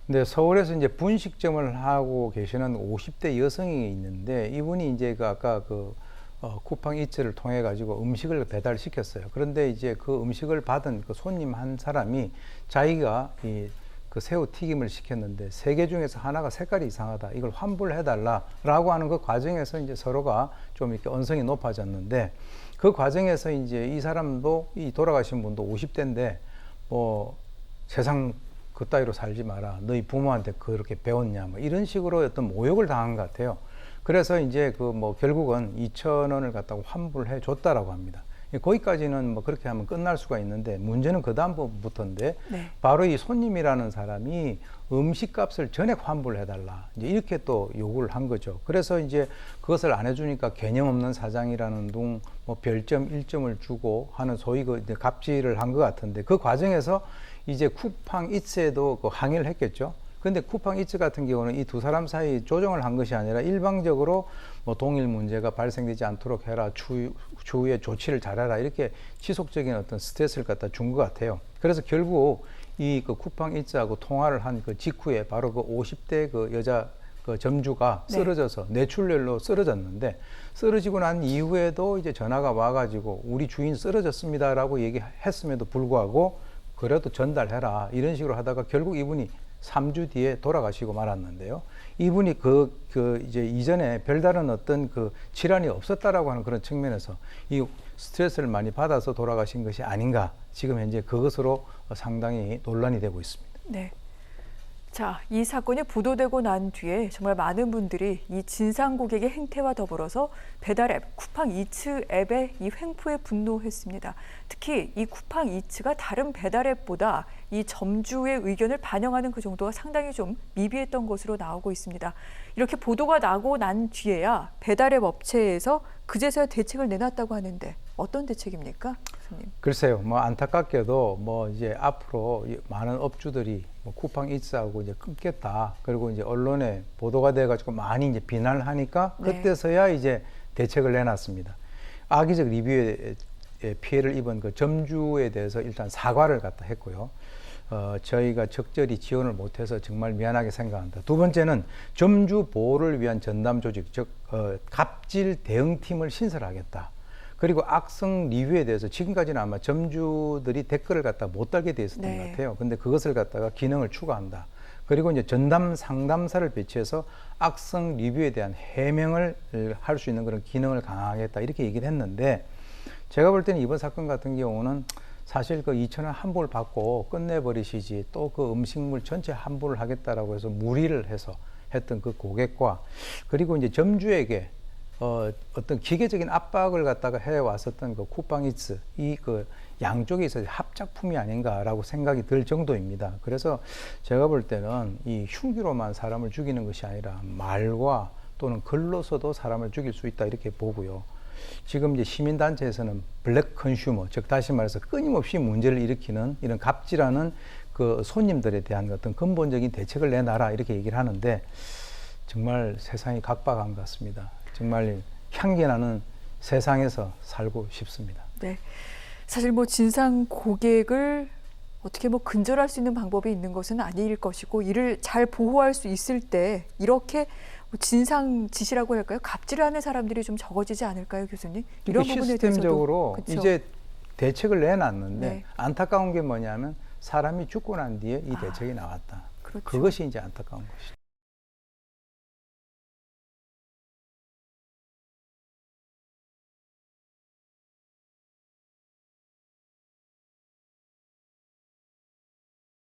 근데 서울에서 이제 분식점을 하고 계시는 50대 여성이 있는데 이분이 이제 그 아까 그 쿠팡 이츠를 통해 가지고 음식을 배달시켰어요. 그런데 이제 그 음식을 받은 그 손님 한 사람이 자기가 그 새우 튀김을 시켰는데 세 개 중에서 하나가 색깔이 이상하다. 이걸 환불해 달라라고 하는 그 과정에서 이제 서로가 좀 이렇게 언성이 높아졌는데 그 과정에서 이제 이 사람도 이 돌아가신 분도 50대인데 뭐 세상 그따위로 살지 마라. 너희 부모한테 그렇게 배웠냐. 뭐 이런 식으로 어떤 모욕을 당한 것 같아요. 그래서 이제 그 뭐 결국은 2,000원을 갖다가 환불해 줬다라고 합니다. 거기까지는 뭐 그렇게 하면 끝날 수가 있는데 문제는 그 다음부터인데 네. 바로 이 손님이라는 사람이 음식값을 전액 환불해달라 이제 이렇게 또 요구를 한 거죠. 그래서 이제 그것을 안 해주니까 개념 없는 사장이라는 둥 뭐 별점 1점을 주고 하는 소위 그 갑질을 한 것 같은데 그 과정에서 이제 쿠팡 이츠에도 그 항의를 했겠죠. 근데 쿠팡 이츠 같은 경우는 이 두 사람 사이 조정을 한 것이 아니라 일방적으로 뭐 동일 문제가 발생되지 않도록 해라, 추후에 조치를 잘해라 이렇게 지속적인 어떤 스트레스를 갖다 준 것 같아요. 그래서 결국 이 그 쿠팡 이츠하고 통화를 한 그 직후에 바로 그 50대 그 여자 그 점주가 쓰러져서 뇌출혈로 쓰러졌는데 쓰러지고 난 이후에도 이제 전화가 와가지고 우리 주인 쓰러졌습니다라고 얘기했음에도 불구하고 그래도 전달해라 이런 식으로 하다가 결국 이분이 3주 뒤에 돌아가시고 말았는데요. 이분이 이제 이전에 별다른 어떤 그 질환이 없었다라고 하는 그런 측면에서 이 스트레스를 많이 받아서 돌아가신 것이 아닌가 지금 현재 그것으로 상당히 논란이 되고 있습니다. 네. 자, 이 사건이 보도되고 난 뒤에 정말 많은 분들이 이 진상 고객의 행태와 더불어서 배달앱, 쿠팡 이츠 앱의 이 횡포에 분노했습니다. 특히 이 쿠팡 이츠가 다른 배달앱보다 이 점주의 의견을 반영하는 그 정도가 상당히 좀 미비했던 것으로 나오고 있습니다. 이렇게 보도가 나고 난 뒤에야 배달앱 업체에서 그제서야 대책을 내놨다고 하는데 어떤 대책입니까, 교수님? 글쎄요, 뭐 안타깝게도 뭐 이제 앞으로 많은 업주들이 뭐 쿠팡 이츠하고 이제 끊겠다. 그리고 이제 언론에 보도가 돼가지고 많이 이제 비난을 하니까 그때서야 이제 대책을 내놨습니다. 악의적 리뷰에 피해를 입은 그 점주에 대해서 일단 사과를 갖다 했고요. 저희가 적절히 지원을 못해서 정말 미안하게 생각한다. 두 번째는 점주 보호를 위한 전담 조직, 즉 갑질 대응팀을 신설하겠다. 그리고 악성 리뷰에 대해서 지금까지는 아마 점주들이 댓글을 갖다 못 달게 돼 있었던 것 같아요. 근데 그것을 갖다가 기능을 추가한다. 그리고 이제 전담 상담사를 배치해서 악성 리뷰에 대한 해명을 할 수 있는 그런 기능을 강화하겠다. 이렇게 얘기를 했는데 제가 볼 때는 이번 사건 같은 경우는 사실 그 2,000원 환불 받고 끝내버리시지 또 그 음식물 전체 환불을 하겠다라고 해서 무리를 해서 했던 그 고객과 그리고 이제 점주에게 어떤 기계적인 압박을 갖다가 해왔었던 그 쿠팡 이츠 이 그 양쪽에 있어서 합작품이 아닌가라고 생각이 들 정도입니다. 그래서 제가 볼 때는 이 흉기로만 사람을 죽이는 것이 아니라 말과 또는 글로서도 사람을 죽일 수 있다 이렇게 보고요. 지금 이제 시민단체에서는 블랙 컨슈머, 즉 다시 말해서 끊임없이 문제를 일으키는 이런 갑질하는 그 손님들에 대한 어떤 근본적인 대책을 내놔라 이렇게 얘기를 하는데 정말 세상이 각박한 것 같습니다. 정말 향기나는 세상에서 살고 싶습니다. 네, 사실 뭐 진상 고객을 어떻게 뭐 근절할 수 있는 방법이 있는 것은 아닐 것이고 이를 잘 보호할 수 있을 때 이렇게 진상 짓이라고 할까요? 갑질을 하는 사람들이 좀 적어지지 않을까요, 교수님? 이런 부분에 대해서도 시스템적으로 그쵸? 이제 대책을 내놨는데 안타까운 게 뭐냐면 사람이 죽고 난 뒤에 이 대책이 나왔다. 그렇죠. 그것이 이제 안타까운 것이죠.